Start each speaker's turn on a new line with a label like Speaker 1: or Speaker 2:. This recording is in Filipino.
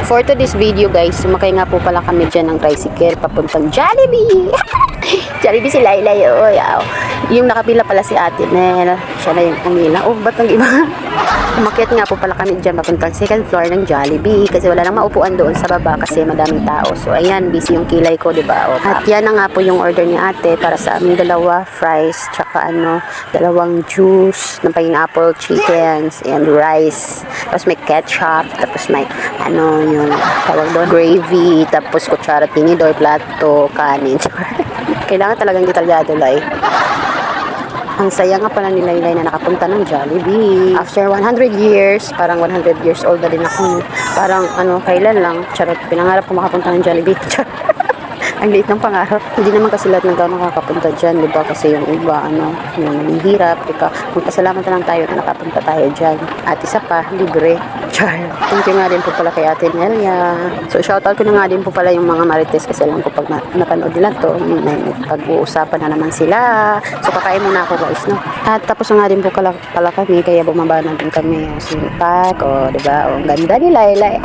Speaker 1: For today's video guys, sumakay nga po pala kami dyan ng tricycle papuntang Jollibee. Jollibee si Laylay. Oh, yaw. Yung nakapila pala si Ate Nel. Siya na yung umila. Oh, ba't nang iba? Umakyat nga po pala kami dyan papuntang second floor ng Jollibee kasi wala nang maupuan doon sa baba kasi madaming tao. So ayan, busy yung kilay ko, diba? O, at yan na nga po yung order ni Ate para sa aming dalawa, fries, tsaka dalawang juice, ng pineapple chickens, and rice. Tapos may ketchup, tapos may yung tawag doon, gravy, tapos kutsara, tinidor, plato, kanin. Kailangan talagang detalyado, Lay. Ang saya nga pala ni Laylay na nakapunta ng Jollibee. After 100 years, parang 100 years old na din ako. Parang kailan lang, charot, pinangarap ko makapunta ng Jollibee. Ang liit ng pangarap. Hindi naman kasi lahat ng tao nakakapunta dyan, di ba? Kasi yung iba, yung nanghihirap, di ba? Magpasalamat na lang tayo na nakapunta tayo dyan. At isa pa, libre. Char. Thank you nga din po pala kay Ate Nelia. So, shoutout ko na nga din po pala yung mga marites kasi alam ko pag napanood nila to, pag-uusapan na naman sila. So, kakain muna ako guys, no? At tapos na nga din po pala kami, kaya bumaba na din kami. Sinipak, di ba? Ang ganda ni Laylay.